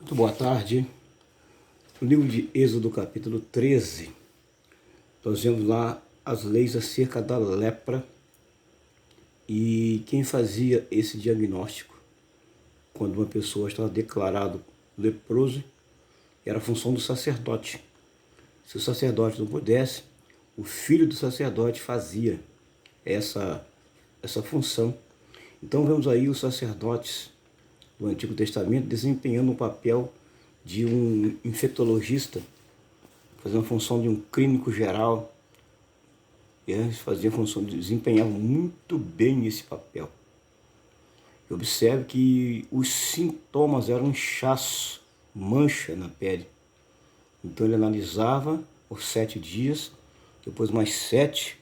Muito boa tarde. No livro de Êxodo, capítulo 13, nós vemos lá as leis acerca da lepra e quem fazia esse diagnóstico quando uma pessoa estava declarado leproso era a função do sacerdote. Se o sacerdote não pudesse, o filho do sacerdote fazia essa função. Então vemos aí os sacerdotes do Antigo Testamento desempenhando um papel de um infectologista, fazendo a função de um clínico geral. Eles faziam a função de desempenhavam muito bem esse papel. E observe que os sintomas eram inchaço, mancha na pele. Então ele analisava por 7 dias, depois mais 7,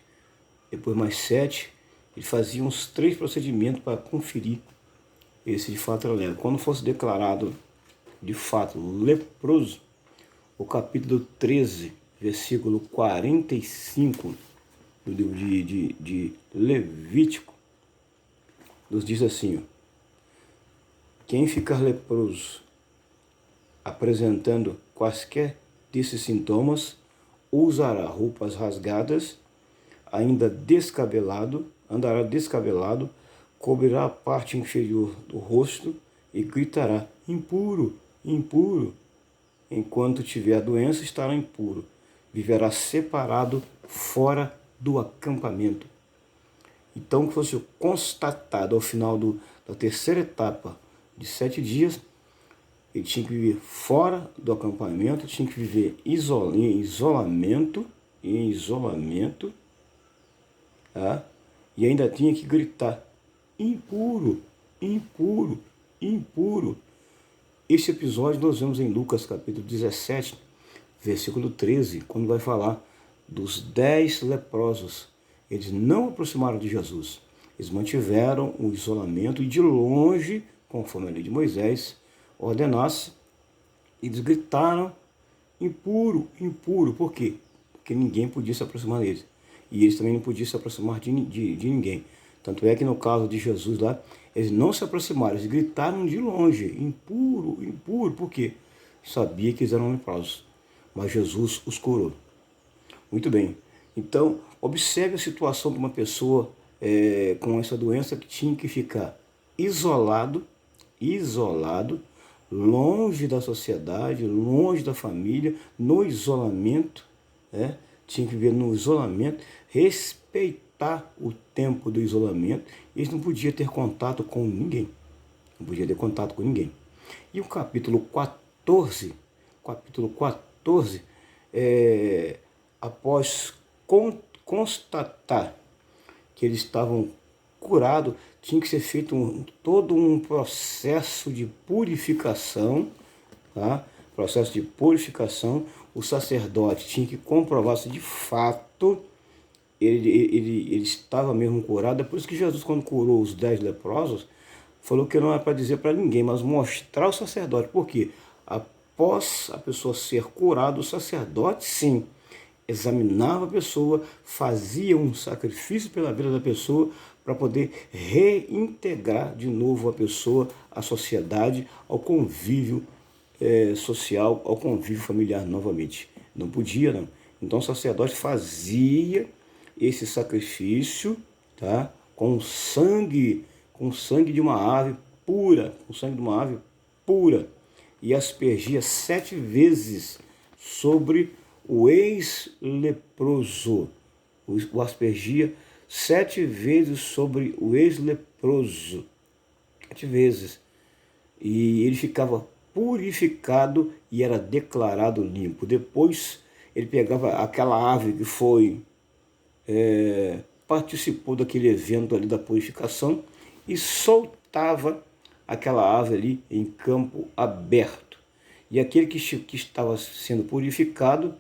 depois mais 7. Ele fazia uns 3 procedimentos para conferir esse de fato era lepra. Quando fosse declarado de fato leproso, o capítulo 13, versículo 45 do livro de Levítico, nos diz assim: quem ficar leproso apresentando quaisquer desses sintomas, usará roupas rasgadas, ainda descabelado, andará descabelado, cobrirá a parte inferior do rosto e gritará: impuro, impuro. Enquanto tiver a doença, estará impuro. Viverá separado fora do acampamento. Então, que fosse constatado ao final da terceira etapa de 7 dias, ele tinha que viver fora do acampamento, tinha que viver em isolamento, tá? E ainda tinha que gritar: impuro, impuro, impuro. Esse episódio nós vemos em Lucas capítulo 17, versículo 13, quando vai falar dos 10 leprosos. Eles não aproximaram de Jesus. Eles mantiveram o isolamento e de longe, conforme a lei de Moisés ordenasse, eles gritaram: impuro, impuro. Por quê? Porque ninguém podia se aproximar deles. E eles também não podiam se aproximar de ninguém. Tanto é que no caso de Jesus lá, eles não se aproximaram, eles gritaram de longe: impuro, impuro. Por quê? Sabia que eles eram leprosos, mas Jesus os curou. Muito bem. Então, observe a situação de uma pessoa com essa doença que tinha que ficar isolado, longe da sociedade, longe da família, no isolamento, né? Tinha que viver no isolamento, respeitar o tempo do isolamento. Eles não podiam ter contato com ninguém. Não podia ter contato com ninguém. E o capítulo 14, após constatar que eles estavam curados, tinha que ser feito todo um processo de purificação, tá? Processo de purificação. O sacerdote tinha que comprovar se de fato ele estava mesmo curado. É por isso que Jesus, quando curou os 10 leprosos, falou que não é para dizer para ninguém, mas mostrar ao sacerdote. Por quê? Após a pessoa ser curada, o sacerdote, sim, examinava a pessoa, fazia um sacrifício pela vida da pessoa para poder reintegrar de novo a pessoa à sociedade, ao convívio social, ao convívio familiar novamente. Não podia, não. Então o sacerdote fazia esse sacrifício, tá? Com sangue de uma ave pura, e aspergia 7 vezes sobre o ex-leproso. O aspergia 7 vezes sobre o ex-leproso. 7 vezes. E ele ficava purificado e era declarado limpo. Depois ele pegava aquela ave que participou daquele evento ali da purificação e soltava aquela ave ali em campo aberto. E aquele que estava sendo purificado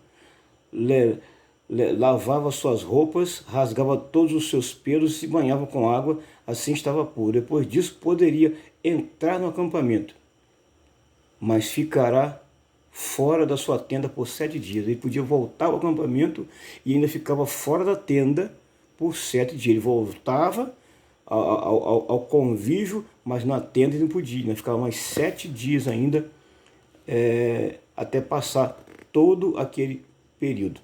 lavava suas roupas, rasgava todos os seus pelos e se banhava com água, assim estava puro. Depois disso poderia entrar no acampamento, mas ficará fora da sua tenda por 7 dias. Ele podia voltar ao acampamento e ainda ficava fora da tenda por 7 dias. Ele voltava ao convívio, mas na tenda ele não podia, ele ficava mais 7 dias ainda até passar todo aquele período.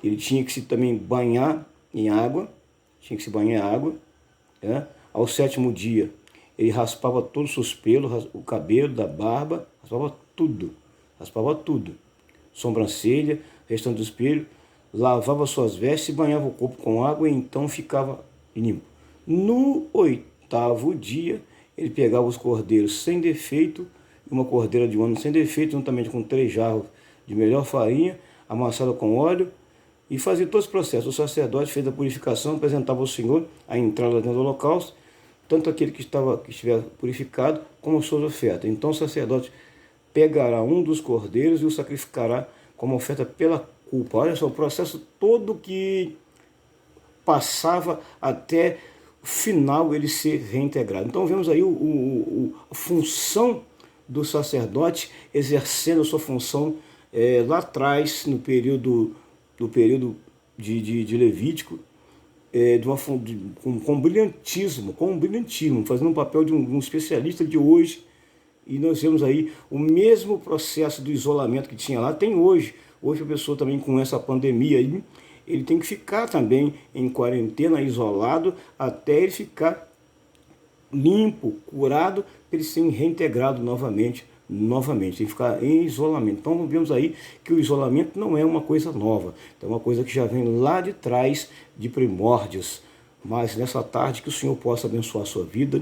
Ele tinha que se também banhar em água, né? Ao 7º dia, ele raspava todos os seus pelos, o cabelo, da barba, raspava tudo, sobrancelha, restante do espelho, lavava suas vestes, banhava o corpo com água e então ficava limpo. No 8º dia, ele pegava os cordeiros sem defeito, uma cordeira de um ano sem defeito, juntamente com 3 jarros de melhor farinha, amassada com óleo, e fazia todo esse processo. O sacerdote fez a purificação, apresentava ao Senhor a entrada dentro do holocausto, tanto aquele que estiver purificado, como as suas ofertas. Então o sacerdote pegará um dos cordeiros e o sacrificará como oferta pela culpa. Olha só, o processo todo que passava até o final ele ser reintegrado. Então vemos aí a função do sacerdote exercendo a sua função lá atrás, no período de Levítico, com brilhantismo, fazendo um papel de um especialista de hoje. E nós vemos aí o mesmo processo do isolamento que tinha lá, tem hoje. Hoje a pessoa também com essa pandemia aí, ele tem que ficar também em quarentena, isolado, até ele ficar limpo, curado, para ele ser reintegrado novamente, tem que ficar em isolamento. Então vemos aí que o isolamento não é uma coisa nova, é uma coisa que já vem lá de trás, de primórdios. Mas nessa tarde que o Senhor possa abençoar a sua vida,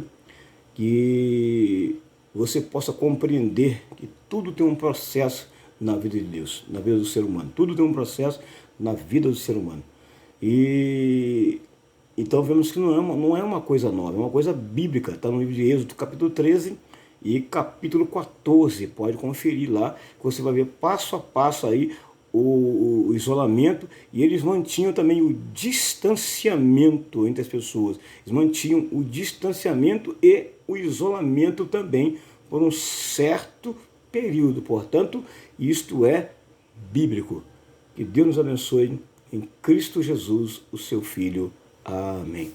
que você possa compreender que tudo tem um processo na vida de Deus, na vida do ser humano. Tudo tem um processo na vida do ser humano. E então vemos que não é uma coisa nova, é uma coisa bíblica. Está no livro de Êxodo, capítulo 13 e capítulo 14. Pode conferir lá, que você vai ver passo a passo aí o isolamento, e eles mantinham também o distanciamento entre as pessoas. Eles mantinham o distanciamento e o isolamento também por um certo período. Portanto, isto é bíblico. Que Deus nos abençoe em Cristo Jesus, o seu Filho. Amém.